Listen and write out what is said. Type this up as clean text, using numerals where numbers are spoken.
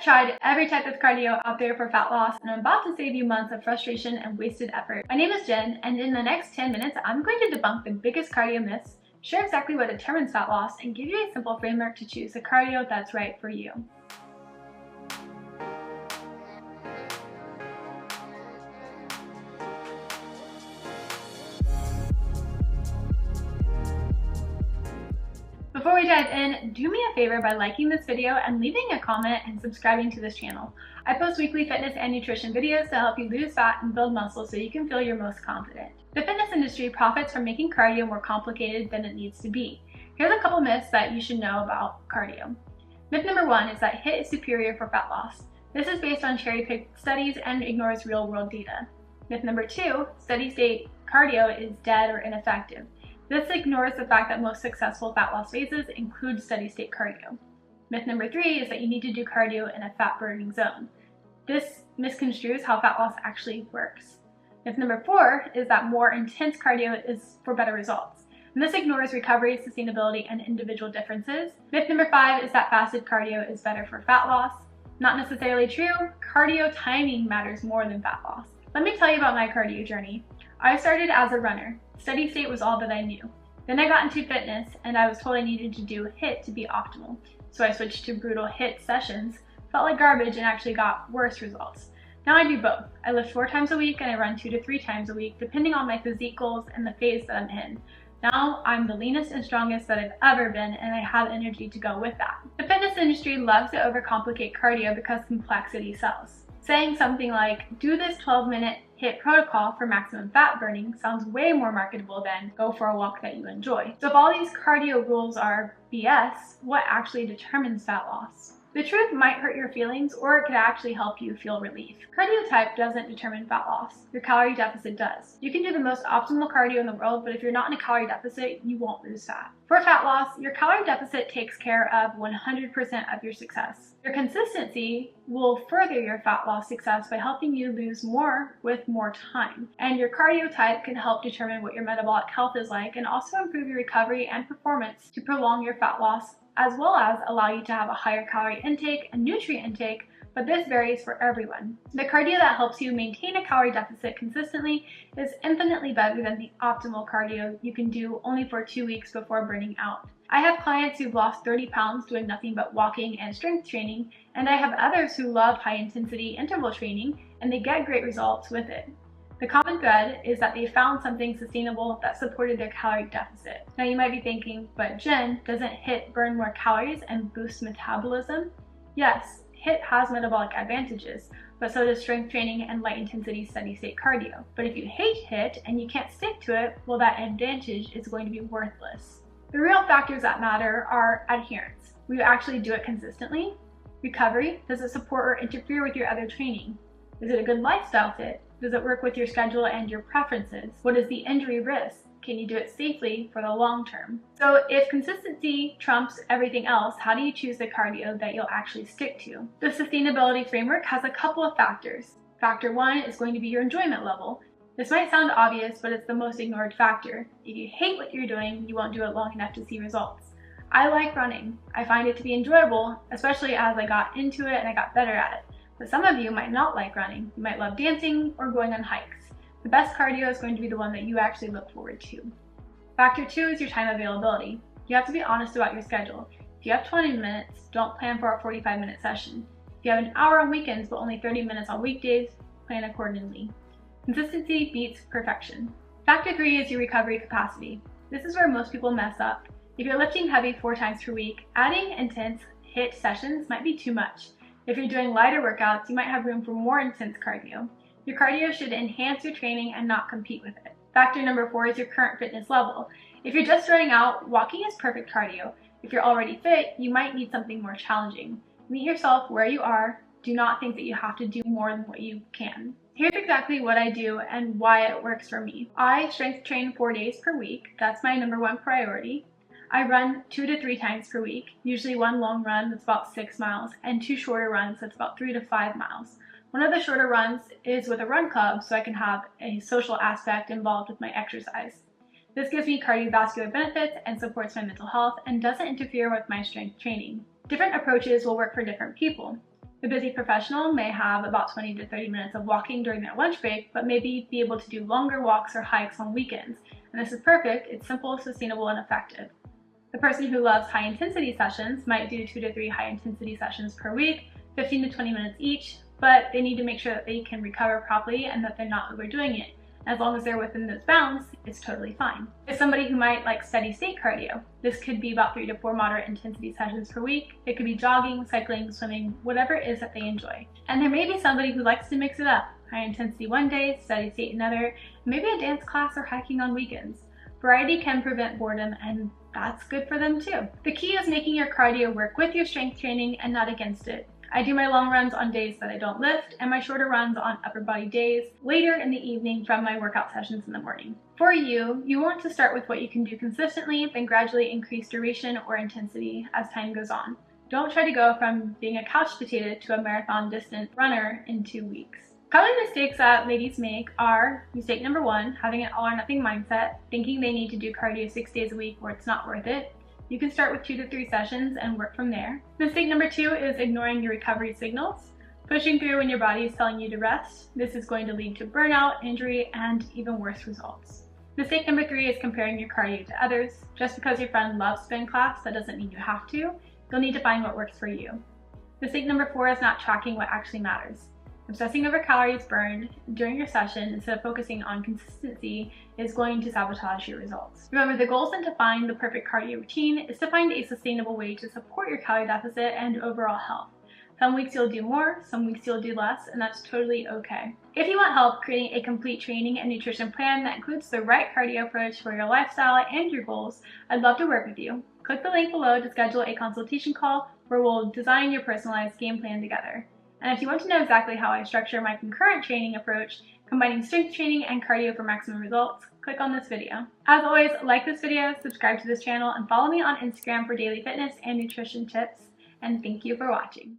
tried every type of cardio out there for fat loss, and I'm about to save you months of frustration and wasted effort. My name is Jen, and in the next 10 minutes, I'm going to debunk the biggest cardio myths, share exactly what determines fat loss, and give you a simple framework to choose the cardio that's right for you. Before we dive in, do me a favor by liking this video and leaving a comment and subscribing to this channel. I post weekly fitness and nutrition videos to help you lose fat and build muscle so you can feel your most confident. The fitness industry profits from making cardio more complicated than it needs to be. Here's a couple myths that you should know about cardio. Myth number 1 is that HIIT is superior for fat loss. This is based on cherry-picked studies and ignores real-world data. Myth number 2, steady-state cardio is dead or ineffective. This ignores the fact that most successful fat loss phases include steady-state cardio. Myth number 3 is that you need to do cardio in a fat-burning zone. This misconstrues how fat loss actually works. Myth number 4 is that more intense cardio is for better results. And this ignores recovery, sustainability, and individual differences. Myth number 5 is that fasted cardio is better for fat loss. Not necessarily true. Cardio timing matters more than fat loss. Let me tell you about my cardio journey. I started as a runner. Steady state was all that I knew. Then I got into fitness and I was told I needed to do HIIT to be optimal. So I switched to brutal HIIT sessions, felt like garbage, and actually got worse results. Now I do both. I lift 4 times a week and I run 2 to 3 times a week depending on my physique goals and the phase that I'm in. Now I'm the leanest and strongest that I've ever been, and I have energy to go with that. The fitness industry loves to overcomplicate cardio because complexity sells. Saying something like, do this 12-minute HIIT protocol for maximum fat burning sounds way more marketable than go for a walk that you enjoy. So if all these cardio rules are BS, what actually determines fat loss? The truth might hurt your feelings, or it could actually help you feel relief. Cardio type doesn't determine fat loss. Your calorie deficit does. You can do the most optimal cardio in the world, but if you're not in a calorie deficit, you won't lose fat. For fat loss, your calorie deficit takes care of 100% of your success. Your consistency will further your fat loss success by helping you lose more with more time. And your cardio type can help determine what your metabolic health is like and also improve your recovery and performance to prolong your fat loss, as well as allow you to have a higher calorie intake and nutrient intake, but this varies for everyone. The cardio that helps you maintain a calorie deficit consistently is infinitely better than the optimal cardio you can do only for 2 weeks before burning out. I have clients who've lost 30 pounds doing nothing but walking and strength training, and I have others who love high intensity interval training and they get great results with it. The common thread is that they found something sustainable that supported their calorie deficit. Now you might be thinking, but Jen, doesn't HIIT burn more calories and boost metabolism? Yes, HIIT has metabolic advantages, but so does strength training and light intensity steady state cardio. But if you hate HIIT and you can't stick to it, well, that advantage is going to be worthless. The real factors that matter are adherence. Will you actually do it consistently? Recovery, does it support or interfere with your other training? Is it a good lifestyle fit? Does it work with your schedule and your preferences? What is the injury risk? Can you do it safely for the long term? So if consistency trumps everything else, how do you choose the cardio that you'll actually stick to? The sustainability framework has a couple of factors. Factor 1 is going to be your enjoyment level. This might sound obvious, but it's the most ignored factor. If you hate what you're doing, you won't do it long enough to see results. I like running. I find it to be enjoyable, especially as I got into it and I got better at it. But some of you might not like running. You might love dancing or going on hikes. The best cardio is going to be the one that you actually look forward to. Factor 2 is your time availability. You have to be honest about your schedule. If you have 20 minutes, don't plan for a 45-minute session. If you have an hour on weekends but only 30 minutes on weekdays, plan accordingly. Consistency beats perfection. Factor 3 is your recovery capacity. This is where most people mess up. If you're lifting heavy 4 times per week, adding intense HIIT sessions might be too much. If you're doing lighter workouts, you might have room for more intense cardio. Your cardio should enhance your training and not compete with it. Factor number 4 is your current fitness level. If you're just starting out, walking is perfect cardio. If you're already fit, you might need something more challenging. Meet yourself where you are. Do not think that you have to do more than what you can. Here's exactly what I do and why it works for me. I strength train 4 days per week. That's my number 1 priority. I run 2 to 3 times per week, usually 1 long run that's about 6 miles and 2 shorter runs that's about 3 to 5 miles. One of the shorter runs is with a run club so I can have a social aspect involved with my exercise. This gives me cardiovascular benefits and supports my mental health and doesn't interfere with my strength training. Different approaches will work for different people. The busy professional may have about 20 to 30 minutes of walking during their lunch break, but maybe be able to do longer walks or hikes on weekends. And this is perfect. It's simple, sustainable, and effective. The person who loves high-intensity sessions might do 2 to 3 high-intensity sessions per week, 15 to 20 minutes each, but they need to make sure that they can recover properly and that they're not overdoing it. As long as they're within those bounds, it's totally fine. There's somebody who might like steady state cardio. This could be about 3 to 4 moderate intensity sessions per week. It could be jogging, cycling, swimming, whatever it is that they enjoy. And there may be somebody who likes to mix it up. High intensity one day, steady state another, maybe a dance class or hiking on weekends. Variety can prevent boredom, and that's good for them too. The key is making your cardio work with your strength training and not against it. I do my long runs on days that I don't lift and my shorter runs on upper body days later in the evening from my workout sessions in the morning. For you, you want to start with what you can do consistently, then gradually increase duration or intensity as time goes on. Don't try to go from being a couch potato to a marathon distance runner in 2 weeks. Common mistakes that ladies make are mistake number 1, having an all or nothing mindset, thinking they need to do cardio 6 days a week or it's not worth it. You can start with 2 to 3 sessions and work from there. Mistake number 2 is ignoring your recovery signals, pushing through when your body is telling you to rest. This is going to lead to burnout, injury, and even worse results. Mistake number 3 is comparing your cardio to others. Just because your friend loves spin class, that doesn't mean you have to. You'll need to find what works for you. Mistake number 4 is not tracking what actually matters. Obsessing over calories burned during your session instead of focusing on consistency is going to sabotage your results. Remember, the goal isn't to find the perfect cardio routine, it's to find a sustainable way to support your calorie deficit and overall health. Some weeks you'll do more, some weeks you'll do less, and that's totally okay. If you want help creating a complete training and nutrition plan that includes the right cardio approach for your lifestyle and your goals, I'd love to work with you. Click the link below to schedule a consultation call where we'll design your personalized game plan together. And if you want to know exactly how I structure my concurrent training approach, combining strength training and cardio for maximum results, click on this video. As always, like this video, subscribe to this channel, and follow me on Instagram for daily fitness and nutrition tips. And thank you for watching.